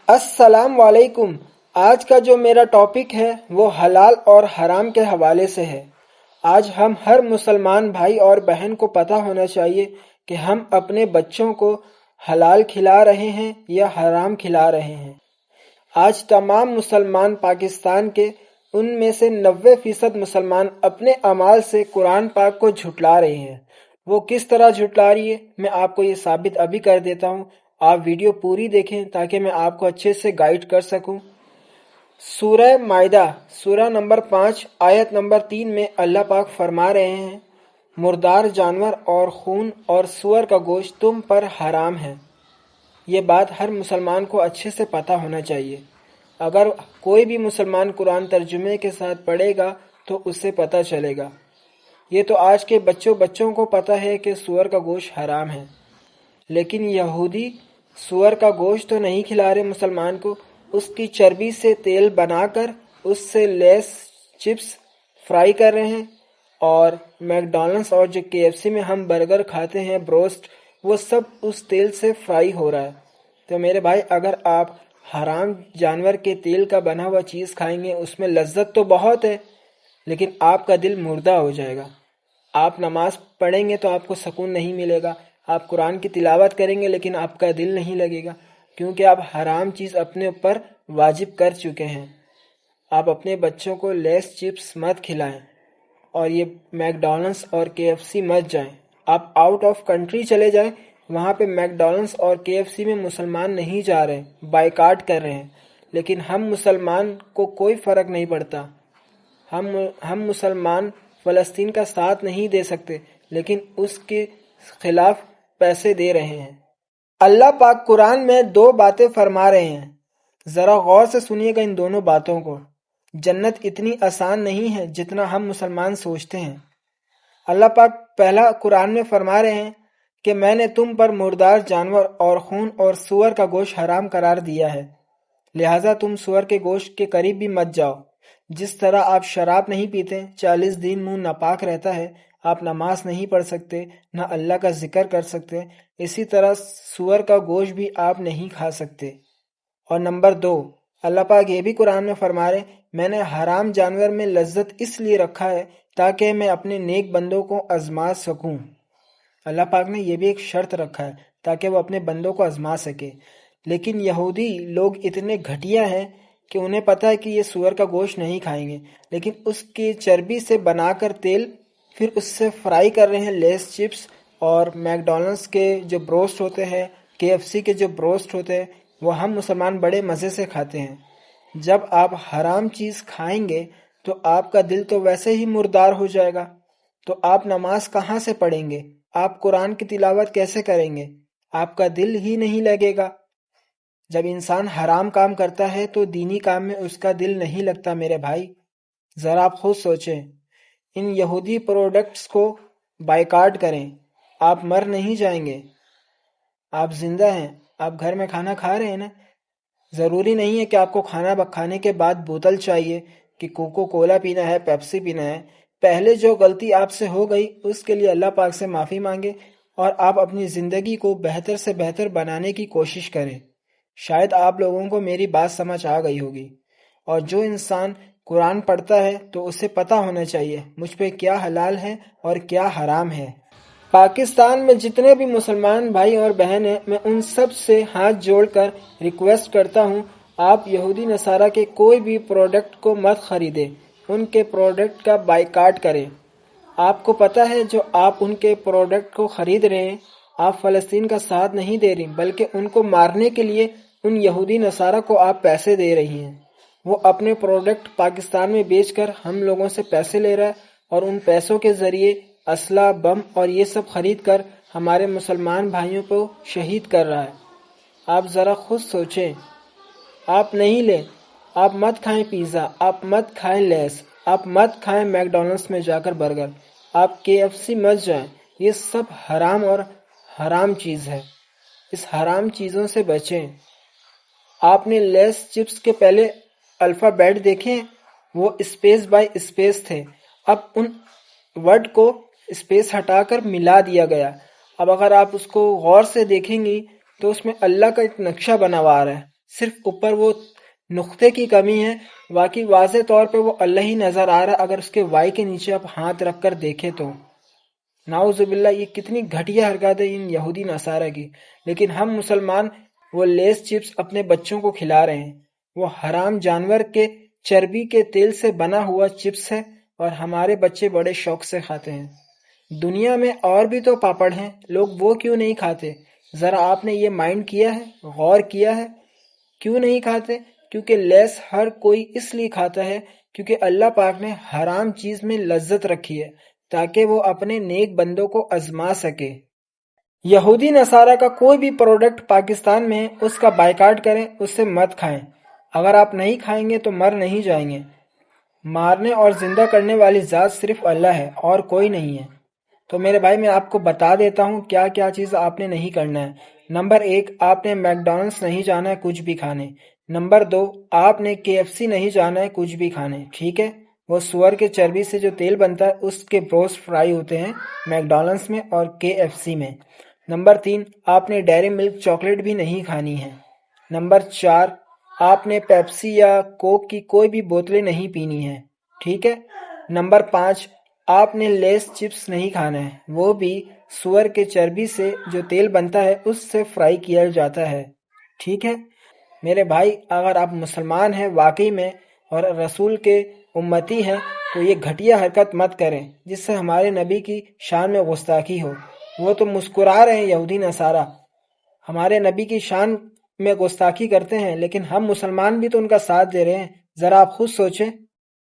السلام علیکم۔ آج کا جو میرا ٹاپک ہے وہ حلال اور حرام کے حوالے سے ہے۔ آج ہم ہر مسلمان بھائی اور بہن کو پتہ ہونا چاہیے کہ ہم اپنے بچوں کو حلال کھلا رہے ہیں یا حرام کھلا رہے ہیں۔ آج تمام مسلمان پاکستان کے ان میں سے 90% مسلمان اپنے اعمال سے قرآن پاک کو جھٹلا رہے ہیں۔ وہ کس طرح جھٹلا رہی ہے میں آپ کو یہ ثابت ابھی کر دیتا ہوں۔ آپ ویڈیو پوری دیکھیں تاکہ میں آپ کو اچھے سے گائیڈ کر سکوں۔ سورہ مائدہ سورہ نمبر 5 آیت نمبر 3 میں اللہ پاک فرما رہے ہیں، مردار جانور اور خون اور سور کا گوشت تم پر حرام ہے۔ یہ بات ہر مسلمان کو اچھے سے پتہ ہونا چاہیے۔ اگر کوئی بھی مسلمان قرآن ترجمے کے ساتھ پڑھے گا تو اسے پتہ چلے گا۔ یہ تو آج کے بچوں کو پتہ ہے کہ سور کا گوشت حرام ہے، لیکن یہودی سور کا گوشت تو نہیں کھلا رہے مسلمان کو، اس کی چربی سے تیل بنا کر اس سے لیس چپس فرائی کر رہے ہیں، اور میکڈونلڈس اور جو KFC میں ہم برگر کھاتے ہیں بروسٹ، وہ سب اس تیل سے فرائی ہو رہا ہے۔ تو میرے بھائی، اگر آپ حرام جانور کے تیل کا بنا ہوا چیز کھائیں گے، اس میں لذت تو بہت ہے لیکن آپ کا دل مردہ ہو جائے گا۔ آپ نماز پڑھیں گے تو آپ کو سکون نہیں ملے گا، آپ قرآن کی تلاوت کریں گے لیکن آپ کا دل نہیں لگے گا، کیونکہ آپ حرام چیز اپنے اوپر واجب کر چکے ہیں۔ آپ اپنے بچوں کو لیس چپس مت کھلائیں اور یہ میکڈونلڈس اور KFC مت جائیں۔ آپ آؤٹ آف کنٹری چلے جائیں، وہاں پہ میکڈونلڈس اور KFC میں مسلمان نہیں جا رہے، بائیکاٹ کر رہے ہیں، لیکن ہم مسلمان کو کوئی فرق نہیں پڑتا۔ ہم مسلمان فلسطین کا ساتھ نہیں دے سکتے لیکن اس کے خلاف پیسے دے رہے ہیں۔ اللہ پاک قرآن میں 2 باتیں فرما رہے ہیں، ذرا غور سے سنیے گا ان دونوں باتوں کو۔ جنت اتنی آسان نہیں ہے جتنا ہم مسلمان سوچتے ہیں۔ اللہ پاک پہلا قرآن میں فرما رہے ہیں کہ میں نے تم پر مردار جانور اور خون اور سور کا گوشت حرام قرار دیا ہے، لہٰذا تم سور کے گوشت کے قریب بھی مت جاؤ۔ جس طرح آپ شراب نہیں پیتے، 40 دن منہ ناپاک رہتا ہے، آپ نماز نہیں پڑھ سکتے، نہ اللہ کا ذکر کر سکتے، اسی طرح سور کا گوشت بھی آپ نہیں کھا سکتے۔ اور نمبر 2، اللہ پاک یہ بھی قرآن میں فرما رہے ہیں، میں نے حرام جانور میں لذت اس لیے رکھا ہے تاکہ میں اپنے نیک بندوں کو آزما سکوں۔ اللہ پاک نے یہ بھی ایک شرط رکھا ہے تاکہ وہ اپنے بندوں کو آزما سکے۔ لیکن یہودی لوگ اتنے گھٹیا ہیں کہ انہیں پتہ ہے کہ یہ سور کا گوشت نہیں کھائیں گے، لیکن اس کی چربی سے بنا کر تیل پھر اس سے فرائی کر رہے ہیں لیس چپس، اور میکڈونلڈس کے جو بروسٹ ہوتے ہیں، KFC کے جو بروسٹ ہوتے ہیں، وہ ہم مسلمان بڑے مزے سے کھاتے ہیں۔ جب آپ حرام چیز کھائیں گے تو آپ کا دل تو ویسے ہی مردار ہو جائے گا، تو آپ نماز کہاں سے پڑھیں گے؟ آپ قرآن کی تلاوت کیسے کریں گے؟ آپ کا دل ہی نہیں لگے گا۔ جب انسان حرام کام کرتا ہے تو دینی کام میں اس کا دل نہیں لگتا۔ میرے بھائی، ذرا آپ خود سوچیں، ان یہودی پروڈکٹس کو بائیکاٹ کریں، آپ مر نہیں جائیں گے، آپ زندہ ہیں، آپ گھر میں کھانا کھا رہے ہیں نا۔ ضروری نہیں ہے کہ آپ کو کھانا کھانے کے بعد بوتل چاہیے کہ کوکو کولا پینا ہے، پیپسی پینا ہے۔ پہلے جو غلطی آپ سے ہو گئی اس کے لیے اللہ پاک سے معافی مانگے اور آپ اپنی زندگی کو بہتر سے بہتر بنانے کی کوشش کریں۔ شاید آپ لوگوں کو میری بات سمجھ آ گئی ہوگی۔ اور جو انسان قرآن پڑھتا ہے تو اسے پتہ ہونا چاہیے مجھ پہ کیا حلال ہے اور کیا حرام ہے۔ پاکستان میں جتنے بھی مسلمان بھائی اور بہن ہیں، میں ان سب سے ہاتھ جوڑ کر ریکویسٹ کرتا ہوں، آپ یہودی نصارہ کے کوئی بھی پروڈکٹ کو مت خریدیں، ان کے پروڈکٹ کا بائیکاٹ کریں۔ آپ کو پتہ ہے جو آپ ان کے پروڈکٹ کو خرید رہے ہیں، آپ فلسطین کا ساتھ نہیں دے رہی بلکہ ان کو مارنے کے لیے ان یہودی نصارہ کو آپ پیسے دے رہی ہیں۔ وہ اپنے پروڈکٹ پاکستان میں بیچ کر ہم لوگوں سے پیسے لے رہا ہے اور ان پیسوں کے ذریعے اسلحہ، بم اور یہ سب خرید کر ہمارے مسلمان بھائیوں کو شہید کر رہا ہے۔ آپ ذرا خود سوچیں، آپ نہیں لیں، آپ مت کھائیں پیزا، آپ مت کھائیں لیس، آپ مت کھائیں میکڈونلڈس میں جا کر برگر، آپ KFC مت جائیں، یہ سب حرام اور حرام چیز ہے۔ اس حرام چیزوں سے بچیں۔ آپ نے لیس چپس کے پہلے الفابیٹ دیکھیں، وہ اسپیس بائی اسپیس تھے، اب ان ورڈ کو اسپیس ہٹا کر ملا دیا گیا۔ اب اگر آپ اس کو غور سے دیکھیں گی تو اس میں اللہ کا ایک نقشہ بنا ہوا آ رہا ہے، صرف اوپر وہ نقطے کی کمی ہے، باقی واضح طور پہ وہ اللہ ہی نظر آ رہا اگر اس کے وائی کے نیچے آپ ہاتھ رکھ کر دیکھیں تو۔ نعوذ باللہ، یہ کتنی گھٹیا حرکت ہے ان یہودی نصارہ کی۔ لیکن ہم مسلمان وہ لیس چپس اپنے بچوں کو کھلا رہے ہیں، وہ حرام جانور کے چربی کے تیل سے بنا ہوا چپس ہے اور ہمارے بچے بڑے شوق سے کھاتے ہیں۔ دنیا میں اور بھی تو پاپڑ ہیں، لوگ وہ کیوں نہیں کھاتے؟ ذرا آپ نے یہ مائنڈ کیا ہے، غور کیا ہے؟ کیوں نہیں کھاتے؟ کیونکہ لیس ہر کوئی اس لیے کھاتا ہے کیونکہ اللہ پاک نے حرام چیز میں لذت رکھی ہے تاکہ وہ اپنے نیک بندوں کو آزما سکے۔ یہودی نصارہ کا کوئی بھی پروڈکٹ پاکستان میں ہے، اس کا بائیکاٹ کریں، اس سے مت کھائیں۔ اگر آپ نہیں کھائیں گے تو مر نہیں جائیں گے۔ مارنے اور زندہ کرنے والی ذات صرف اللہ ہے اور کوئی نہیں ہے۔ تو میرے بھائی، میں آپ کو بتا دیتا ہوں کیا کیا چیز آپ نے نہیں کرنا ہے۔ نمبر 1، آپ نے میکڈونلڈس نہیں جانا ہے کچھ بھی کھانے۔ نمبر 2، آپ نے KFC نہیں جانا ہے کچھ بھی کھانے، ٹھیک ہے؟ وہ سور کے چربی سے جو تیل بنتا ہے اس کے بروسٹ فرائی ہوتے ہیں میکڈونلڈس میں اور KFC میں۔ نمبر 3، آپ نے ڈیری ملک چاکلیٹ بھی نہیں کھانی ہے۔ نمبر 4، آپ نے پیپسی یا کوک کی کوئی بھی بوتلیں نہیں پینی ہے، ٹھیک ہے؟ نمبر 5، آپ نے لیس چپس نہیں کھانا ہے، وہ بھی سور کے چربی سے جو تیل بنتا ہے اس سے فرائی کیا جاتا ہے، ٹھیک ہے؟ میرے بھائی، اگر آپ مسلمان ہیں واقعی میں اور رسول کے امتی ہیں تو یہ گھٹیا حرکت مت کریں جس سے ہمارے نبی کی شان میں گستاخی ہو۔ وہ تو مسکرا رہے ہیں یہودی نصارہ، ہمارے نبی کی شان میں گستاخی کرتے ہیں، لیکن ہم مسلمان بھی تو ان کا ساتھ دے رہے ہیں۔ ذرا آپ خود سوچیں۔